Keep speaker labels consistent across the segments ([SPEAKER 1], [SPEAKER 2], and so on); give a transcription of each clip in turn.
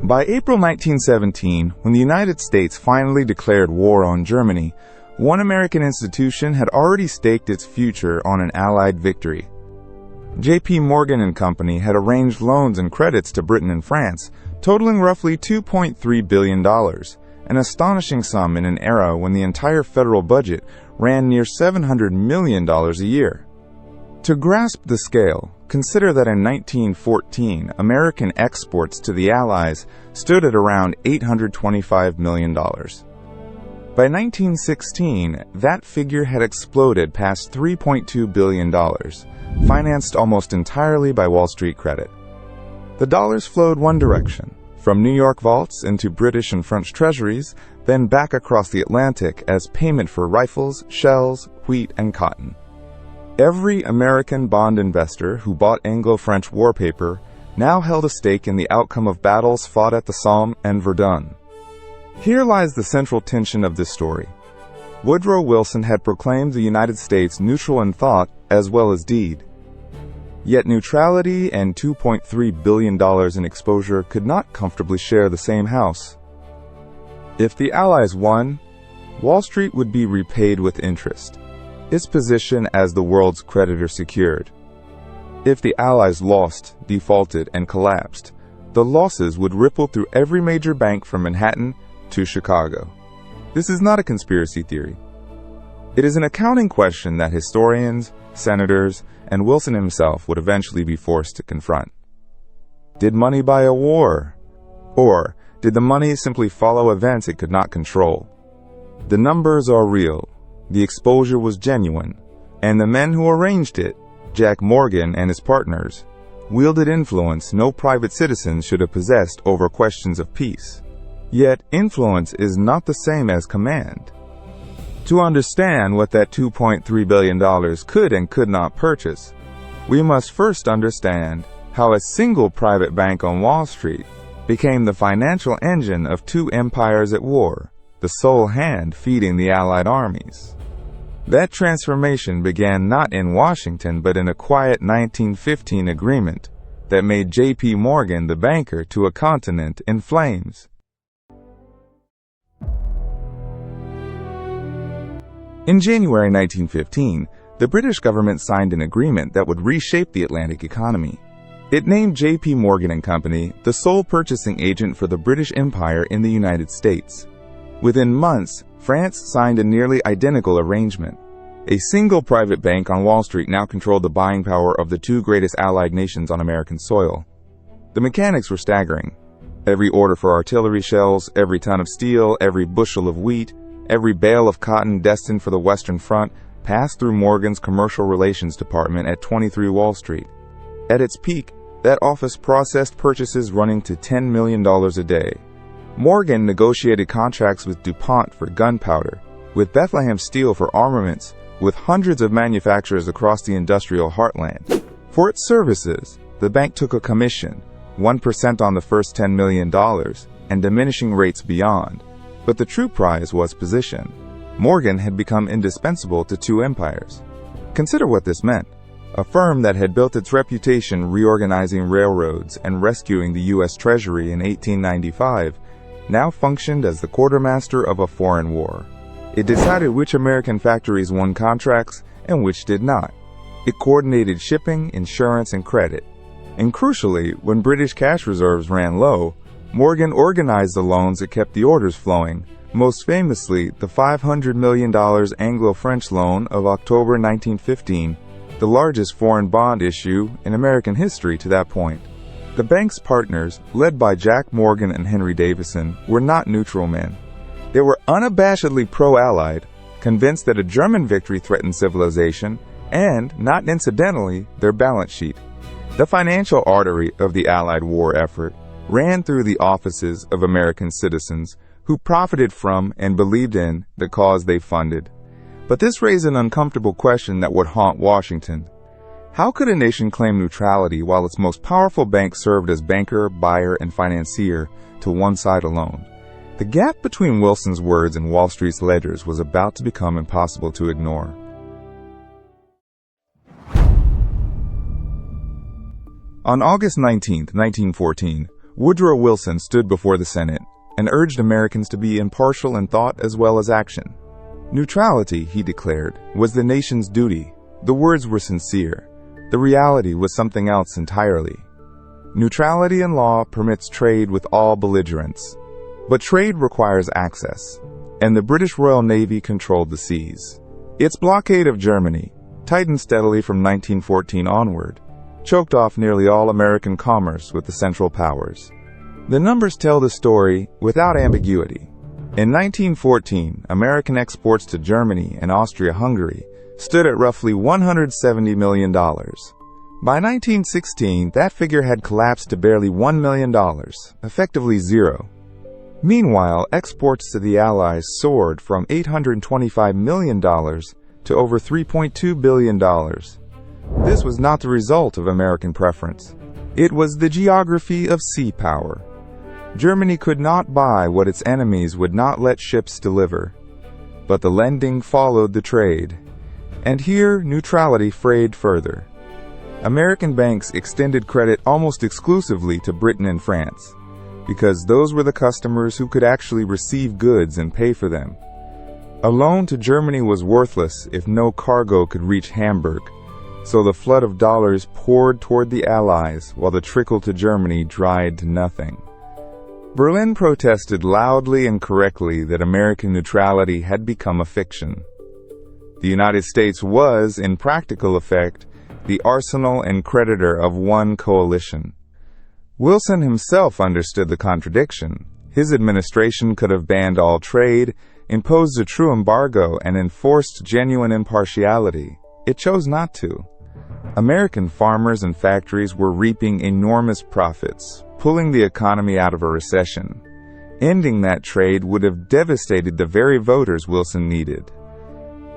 [SPEAKER 1] By April 1917, when the United States finally declared war on Germany, one American institution had already staked its future on an Allied victory. J.P. Morgan and Company had arranged loans and credits to Britain and France, totaling roughly $2.3 billion, an astonishing sum in an era when the entire federal budget ran near $700 million a year. To grasp the scale, consider that in 1914, American exports to the Allies stood at around $825 million. By 1916, that figure had exploded past $3.2 billion, financed almost entirely by Wall Street credit. The dollars flowed one direction, from New York vaults into British and French treasuries, then back across the Atlantic as payment for rifles, shells, wheat, and cotton. Every American bond investor who bought Anglo-French war paper now held a stake in the outcome of battles fought at the Somme and Verdun. Here lies the central tension of this story. Woodrow Wilson had proclaimed the United States neutral in thought as well as deed. Yet neutrality and $2.3 billion in exposure could not comfortably share the same house. If the Allies won, Wall Street would be repaid with interest, its position as the world's creditor secured. If the Allies lost, defaulted, and collapsed, the losses would ripple through every major bank from Manhattan to Chicago. This is not a conspiracy theory. It is an accounting question that historians, senators, and Wilson himself would eventually be forced to confront. Did money buy a war? Or did the money simply follow events it could not control? The numbers are real, the exposure was genuine, and the men who arranged it, Jack Morgan and his partners, wielded influence no private citizen should have possessed over questions of peace. Yet influence is not the same as command. To understand what that $2.3 billion could and could not purchase, we must first understand how a single private bank on Wall Street became the financial engine of two empires at war, the sole hand feeding the Allied armies. That transformation began not in Washington but in a quiet 1915 agreement that made J.P. Morgan the banker to a continent in flames. In January 1915, the British government signed an agreement that would reshape the Atlantic economy. It named J.P. Morgan & Company the sole purchasing agent for the British Empire in the United States. Within months, France signed a nearly identical arrangement. A single private bank on Wall Street now controlled the buying power of the two greatest Allied nations on American soil. The mechanics were staggering. Every order for artillery shells, every ton of steel, every bushel of wheat, every bale of cotton destined for the Western Front passed through Morgan's Commercial Relations Department at 23 Wall Street. At its peak, that office processed purchases running to $10 million a day. Morgan negotiated contracts with DuPont for gunpowder, with Bethlehem Steel for armaments, with hundreds of manufacturers across the industrial heartland. For its services, the bank took a commission, 1% on the first $10 million, and diminishing rates beyond. But the true prize was position. Morgan had become indispensable to two empires. Consider what this meant. A firm that had built its reputation reorganizing railroads and rescuing the U.S. Treasury in 1895 now functioned as the quartermaster of a foreign war. It decided which American factories won contracts and which did not. It coordinated shipping, insurance, and credit. And crucially, when British cash reserves ran low, Morgan organized the loans that kept the orders flowing, most famously the $500 million Anglo-French loan of October 1915, the largest foreign bond issue in American history to that point. The bank's partners, led by Jack Morgan and Henry Davison, were not neutral men. They were unabashedly pro-Allied, convinced that a German victory threatened civilization, and, not incidentally, their balance sheet. The financial artery of the Allied war effort ran through the offices of American citizens who profited from and believed in the cause they funded. But this raised an uncomfortable question that would haunt Washington. How could a nation claim neutrality while its most powerful bank served as banker, buyer, and financier to one side alone? The gap between Wilson's words and Wall Street's ledgers was about to become impossible to ignore. On August 19, 1914, Woodrow Wilson stood before the Senate and urged Americans to be impartial in thought as well as action. Neutrality, he declared, was the nation's duty. The words were sincere. The reality was something else entirely. Neutrality in law permits trade with all belligerents, but trade requires access, and the British Royal Navy controlled the seas. Its blockade of Germany, tightened steadily from 1914 onward, choked off nearly all American commerce with the Central Powers. The numbers tell the story without ambiguity. In 1914, American exports to Germany and Austria-Hungary stood at roughly $170 million. By 1916, that figure had collapsed to barely $1 million, effectively zero. Meanwhile, exports to the Allies soared from $825 million to over $3.2 billion. This was not the result of American preference. It was the geography of sea power. Germany could not buy what its enemies would not let ships deliver. But the lending followed the trade. And here, neutrality frayed further. American banks extended credit almost exclusively to Britain and France, because those were the customers who could actually receive goods and pay for them. A loan to Germany was worthless if no cargo could reach Hamburg, so the flood of dollars poured toward the Allies while the trickle to Germany dried to nothing. Berlin protested loudly and correctly that American neutrality had become a fiction. The United States was, in practical effect, the arsenal and creditor of one coalition. Wilson himself understood the contradiction. His administration could have banned all trade, imposed a true embargo, and enforced genuine impartiality. It chose not to. American farmers and factories were reaping enormous profits, pulling the economy out of a recession. Ending that trade would have devastated the very voters Wilson needed.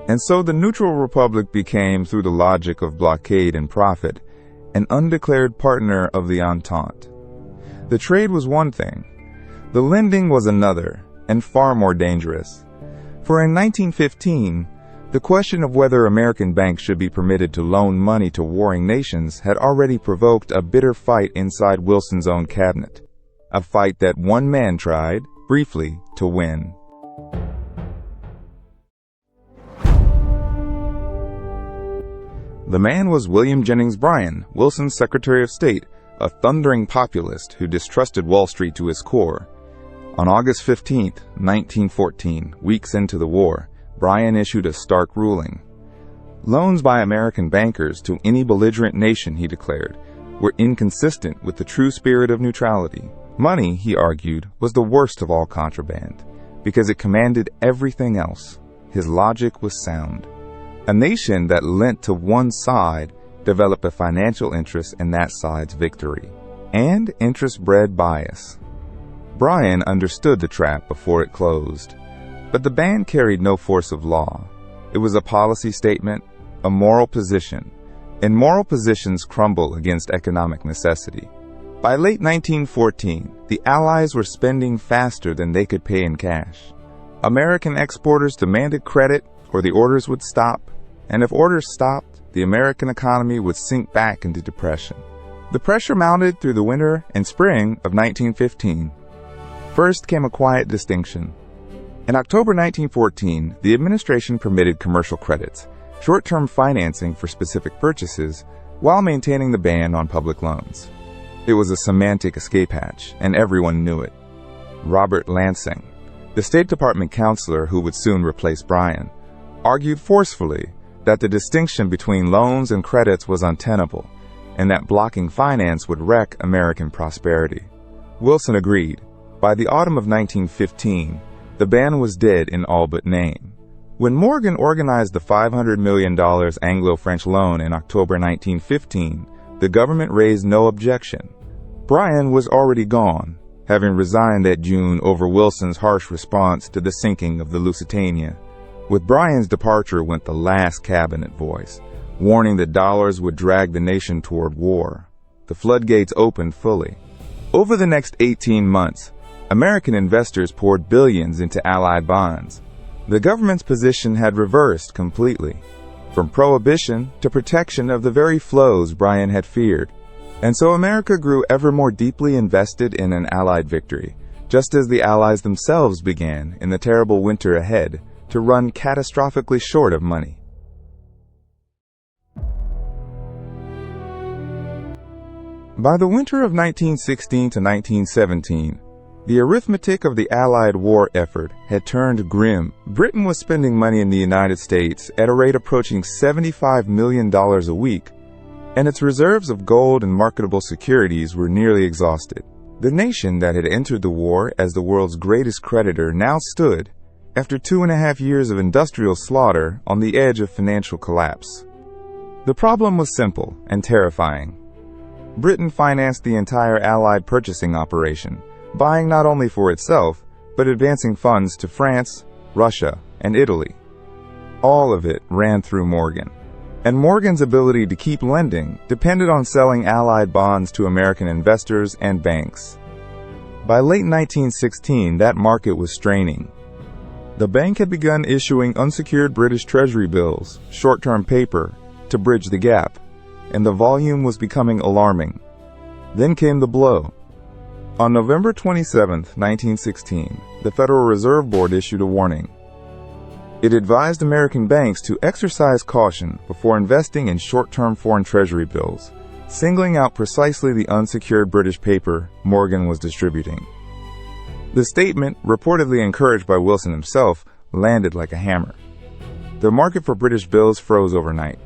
[SPEAKER 1] And so the neutral republic became, through the logic of blockade and profit, an undeclared partner of the Entente. The trade was one thing. The lending was another, and far more dangerous. For in 1915, the question of whether American banks should be permitted to loan money to warring nations had already provoked a bitter fight inside Wilson's own cabinet. A fight that one man tried, briefly, to win. The man was William Jennings Bryan, Wilson's Secretary of State, a thundering populist who distrusted Wall Street to his core. On August 15, 1914, weeks into the war, Bryan issued a stark ruling. Loans by American bankers to any belligerent nation, he declared, were inconsistent with the true spirit of neutrality. Money, he argued, was the worst of all contraband, because it commanded everything else. His logic was sound. A nation that lent to one side developed a financial interest in that side's victory, and interest bred bias. Bryan understood the trap before it closed, but the ban carried no force of law. It was a policy statement, a moral position, and moral positions crumble against economic necessity. By late 1914, the Allies were spending faster than they could pay in cash. American exporters demanded credit or the orders would stop, and if orders stopped, the American economy would sink back into depression. The pressure mounted through the winter and spring of 1915. First came a quiet distinction. In October 1914, the administration permitted commercial credits, short-term financing for specific purchases, while maintaining the ban on public loans. It was a semantic escape hatch, and everyone knew it. Robert Lansing, the State Department counselor who would soon replace Bryan, argued forcefully that the distinction between loans and credits was untenable, and that blocking finance would wreck American prosperity. Wilson agreed. By the autumn of 1915, the ban was dead in all but name. When Morgan organized the $500 million Anglo-French loan in October 1915, the government raised no objection. Bryan was already gone, having resigned that June over Wilson's harsh response to the sinking of the Lusitania. With Bryan's departure went the last cabinet voice, warning that dollars would drag the nation toward war. The floodgates opened fully. Over the next 18 months, American investors poured billions into Allied bonds. The government's position had reversed completely, from prohibition to protection of the very flows Bryan had feared. And so America grew ever more deeply invested in an Allied victory, just as the Allies themselves began, in the terrible winter ahead, to run catastrophically short of money. By the winter of 1916 to 1917, the arithmetic of the Allied war effort had turned grim. Britain was spending money in the United States at a rate approaching $75 million a week, and its reserves of gold and marketable securities were nearly exhausted. The nation that had entered the war as the world's greatest creditor now stood, after 2.5 years of industrial slaughter, on the edge of financial collapse. The problem was simple and terrifying. Britain financed the entire Allied purchasing operation, buying not only for itself, but advancing funds to France, Russia, and Italy. All of it ran through Morgan. And Morgan's ability to keep lending depended on selling Allied bonds to American investors and banks. By late 1916, that market was straining. The bank had begun issuing unsecured British Treasury bills, short-term paper, to bridge the gap, and the volume was becoming alarming. Then came the blow. On November 27, 1916, the Federal Reserve Board issued a warning. It advised American banks to exercise caution before investing in short-term foreign treasury bills, singling out precisely the unsecured British paper Morgan was distributing. The statement, reportedly encouraged by Wilson himself, landed like a hammer. The market for British bills froze overnight.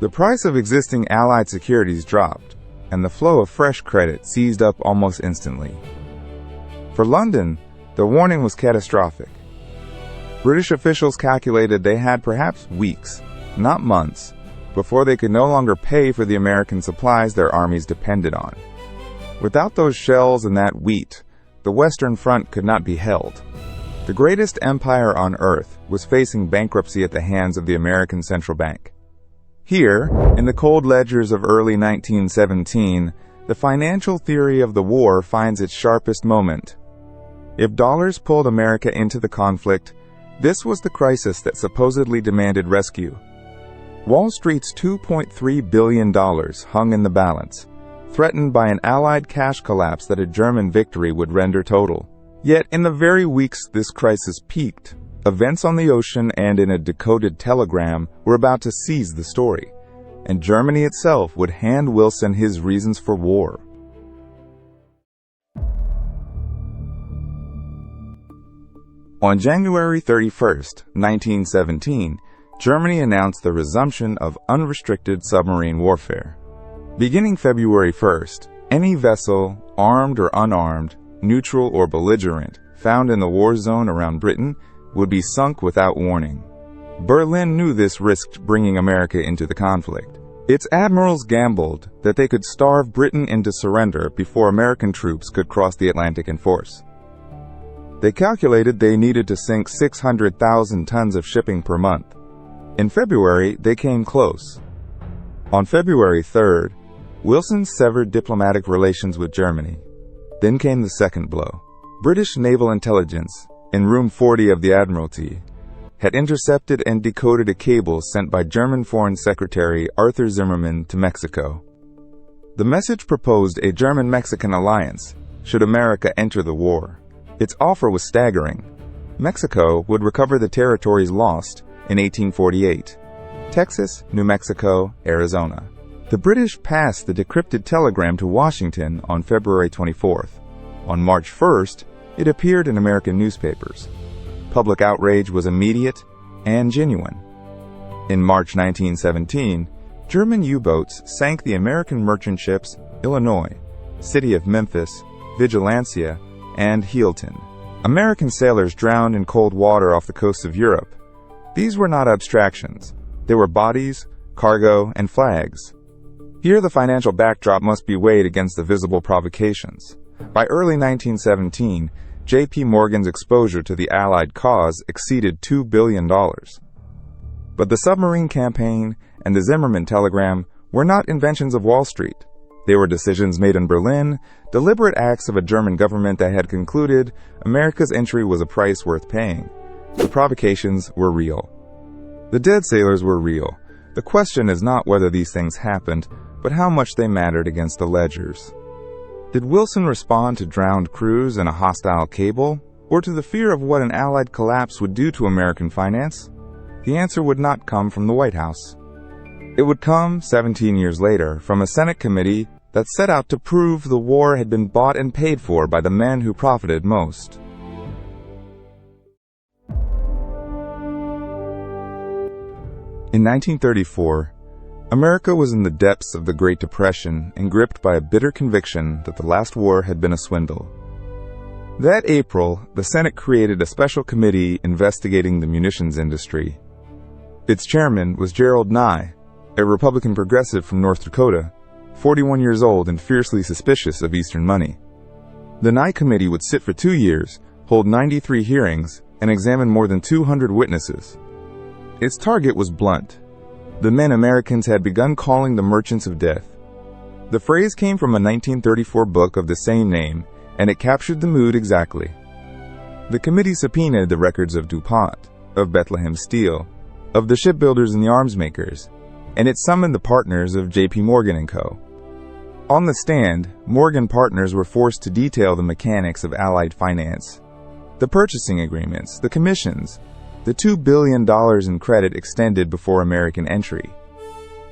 [SPEAKER 1] The price of existing Allied securities dropped, and the flow of fresh credit seized up almost instantly. For London, the warning was catastrophic. British officials calculated they had perhaps weeks, not months, before they could no longer pay for the American supplies their armies depended on. Without those shells and that wheat, the Western Front could not be held. The greatest empire on earth was facing bankruptcy at the hands of the American Central Bank. Here, in the cold ledgers of early 1917, the financial theory of the war finds its sharpest moment. If dollars pulled America into the conflict, this was the crisis that supposedly demanded rescue. Wall Street's $2.3 billion hung in the balance, threatened by an Allied cash collapse that a German victory would render total. Yet, in the very weeks this crisis peaked, events on the ocean and in a decoded telegram were about to seize the story, and Germany itself would hand Wilson his reasons for war. On January 31, 1917, Germany announced the resumption of unrestricted submarine warfare. Beginning February 1st, any vessel, armed or unarmed, neutral or belligerent, found in the war zone around Britain would be sunk without warning. Berlin knew this risked bringing America into the conflict. Its admirals gambled that they could starve Britain into surrender before American troops could cross the Atlantic in force. They calculated they needed to sink 600,000 tons of shipping per month. In February, they came close. On February 3rd, Wilson severed diplomatic relations with Germany. Then came the second blow. British naval intelligence, in Room 40 of the Admiralty, had intercepted and decoded a cable sent by German Foreign Secretary Arthur Zimmermann to Mexico. The message proposed a German-Mexican alliance should America enter the war. Its offer was staggering. Mexico would recover the territories lost in 1848. Texas, New Mexico, Arizona. The British passed the decrypted telegram to Washington on February 24th. On March 1st, it appeared in American newspapers. Public outrage was immediate and genuine. In March 1917, German U-boats sank the American merchant ships Illinois, City of Memphis, Vigilancia, and Healton. American sailors drowned in cold water off the coasts of Europe. These were not abstractions. They were bodies, cargo, and flags. Here the financial backdrop must be weighed against the visible provocations. By early 1917, J.P. Morgan's exposure to the Allied cause exceeded $2 billion. But the submarine campaign and the Zimmermann telegram were not inventions of Wall Street. They were decisions made in Berlin, deliberate acts of a German government that had concluded America's entry was a price worth paying. The provocations were real. The dead sailors were real. The question is not whether these things happened, but how much they mattered against the ledgers. Did Wilson respond to drowned crews and a hostile cable, or to the fear of what an Allied collapse would do to American finance? The answer would not come from the White House. It would come 17 years later from a Senate committee that set out to prove the war had been bought and paid for by the men who profited most. In 1934, America was in the depths of the Great Depression and gripped by a bitter conviction that the last war had been a swindle. That April, the Senate created a special committee investigating the munitions industry. Its chairman was Gerald Nye, a Republican progressive from North Dakota, 41 years old and fiercely suspicious of Eastern money. The Nye Committee would sit for 2 years, hold 93 hearings, and examine more than 200 witnesses. Its target was blunt: the men Americans had begun calling the merchants of death. The phrase came from a 1934 book of the same name, and it captured the mood exactly. The committee subpoenaed the records of DuPont, of Bethlehem Steel, of the shipbuilders and the arms makers, and it summoned the partners of J.P. Morgan & Co. On the stand, Morgan partners were forced to detail the mechanics of Allied finance, the purchasing agreements, the commissions, the $2 billion in credit extended before American entry.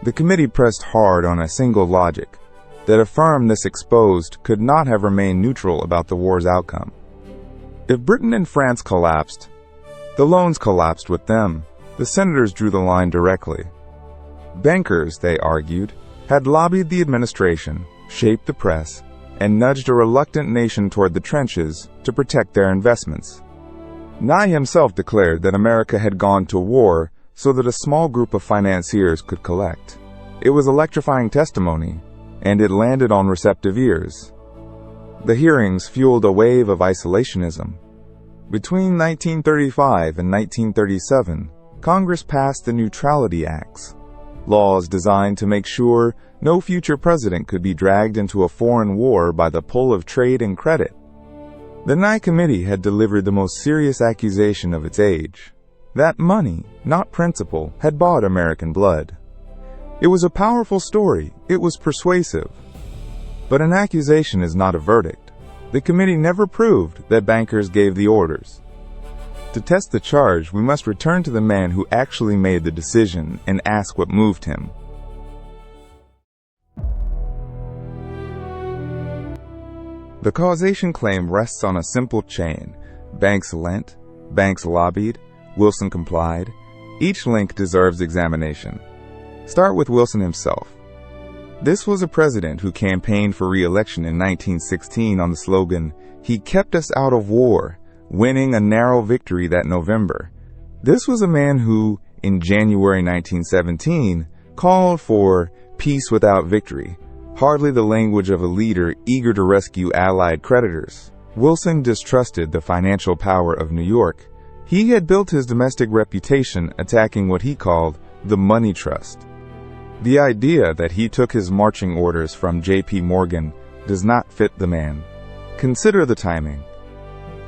[SPEAKER 1] The committee pressed hard on a single logic: that a firm this exposed could not have remained neutral about the war's outcome. If Britain and France collapsed, the loans collapsed with them. The senators drew the line directly. Bankers, they argued, had lobbied the administration, shaped the press, and nudged a reluctant nation toward the trenches to protect their investments. Nye himself declared that America had gone to war so that a small group of financiers could collect. It was electrifying testimony, and it landed on receptive ears. The hearings fueled a wave of isolationism. Between 1935 and 1937, Congress passed the Neutrality Acts, laws designed to make sure no future president could be dragged into a foreign war by the pull of trade and credit. The Nye Committee had delivered the most serious accusation of its age: that money, not principle, had bought American blood. It was a powerful story. It was persuasive. But an accusation is not a verdict. The committee never proved that bankers gave the orders. To test the charge, we must return to the man who actually made the decision and ask what moved him. The causation claim rests on a simple chain. Banks lent, banks lobbied, Wilson complied. Each link deserves examination. Start with Wilson himself. This was a president who campaigned for re-election in 1916 on the slogan, "He kept us out of war," winning a narrow victory that November. This was a man who, in January 1917, called for peace without victory, hardly the language of a leader eager to rescue Allied creditors. Wilson distrusted the financial power of New York. He had built his domestic reputation attacking what he called the money trust. The idea that he took his marching orders from J.P. Morgan does not fit the man. Consider the timing.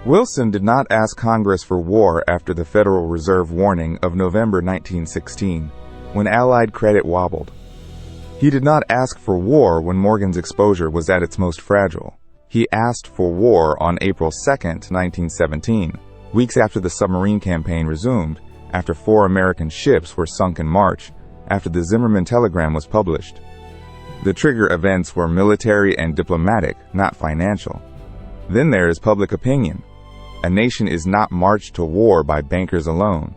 [SPEAKER 1] Wilson did not ask Congress for war after the Federal Reserve warning of November 1916, when Allied credit wobbled. He did not ask for war when Morgan's exposure was at its most fragile. He asked for war on April 2, 1917, weeks after the submarine campaign resumed, after 4 American ships were sunk in March, after the Zimmermann telegram was published. The trigger events were military and diplomatic, not financial. Then there is public opinion. A nation is not marched to war by bankers alone.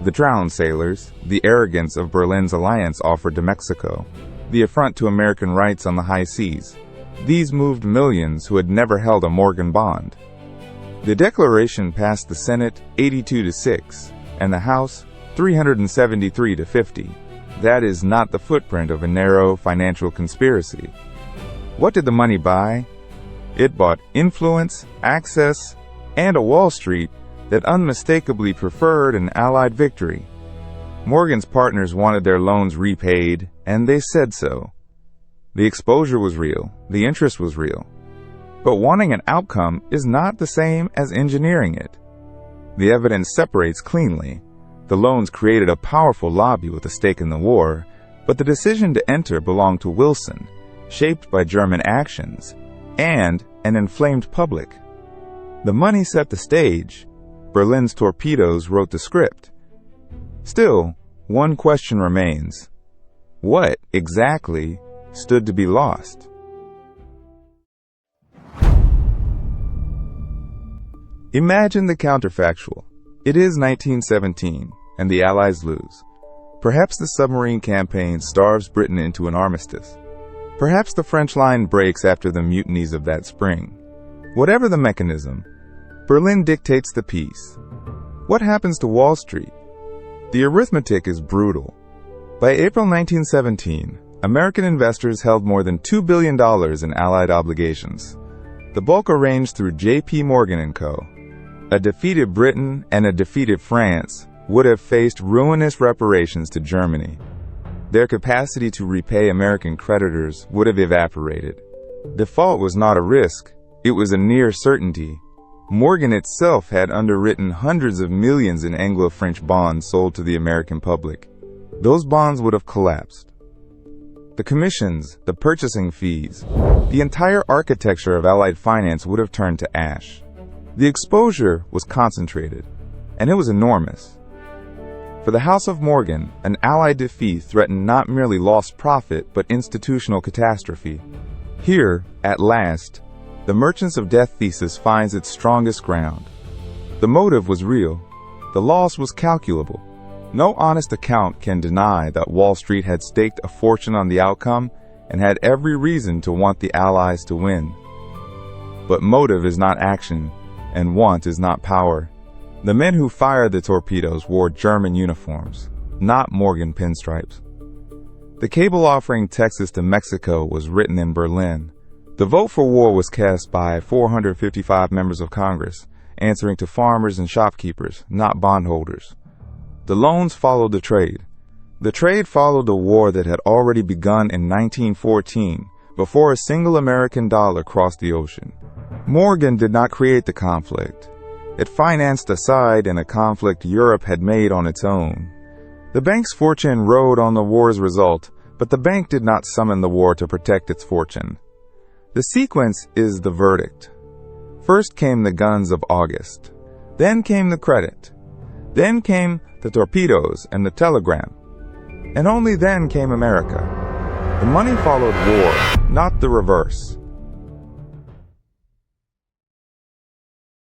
[SPEAKER 1] The drowned sailors, the arrogance of Berlin's alliance offered to Mexico, the affront to American rights on the high seas. These moved millions who had never held a Morgan bond. The Declaration passed the Senate 82-6 and the House 373-50. That is not the footprint of a narrow financial conspiracy. What did the money buy? It bought influence, access, and a Wall Street that unmistakably preferred an Allied victory. Morgan's partners wanted their loans repaid, and they said so. The exposure was real, the interest was real. But wanting an outcome is not the same as engineering it. The evidence separates cleanly. The loans created a powerful lobby with a stake in the war, But the decision to enter belonged to Wilson, shaped by German actions and an inflamed public. The money set the stage. Berlin's torpedoes wrote the script. Still, one question remains. What, exactly, stood to be lost? Imagine the counterfactual. It is 1917, and the Allies lose. Perhaps the submarine campaign starves Britain into an armistice. Perhaps the French line breaks after the mutinies of that spring. Whatever the mechanism, Berlin dictates the peace. What happens to Wall Street? The arithmetic is brutal. By April 1917, American investors held more than $2 billion in Allied obligations. The bulk arranged through J.P. Morgan & Co. A defeated Britain and a defeated France would have faced ruinous reparations to Germany. Their capacity to repay American creditors would have evaporated. Default was not a risk, it was a near certainty. Morgan itself had underwritten hundreds of millions in Anglo-French bonds sold to the American public. Those bonds would have collapsed. The commissions, the purchasing fees, the entire architecture of Allied finance would have turned to ash. The exposure was concentrated, and it was enormous. For the House of Morgan, an Allied defeat threatened not merely lost profit, but institutional catastrophe. Here, at last, the Merchants of Death thesis finds its strongest ground. The motive was real. The loss was calculable. No honest account can deny that Wall Street had staked a fortune on the outcome and had every reason to want the Allies to win. But motive is not action, and want is not power. The men who fired the torpedoes wore German uniforms, not Morgan pinstripes. The cable offering Texas to Mexico was written in Berlin. The vote for war was cast by 455 members of Congress, answering to farmers and shopkeepers, not bondholders. The loans followed the trade. The trade followed the war that had already begun in 1914, before a single American dollar crossed the ocean. Morgan did not create the conflict. It financed a side in a conflict Europe had made on its own. The bank's fortune rode on the war's result, but the bank did not summon the war to protect its fortune. The sequence is the verdict. First came the guns of August. Then came the credit. Then came the torpedoes and the telegram. And only then came America. The money followed war, not the reverse.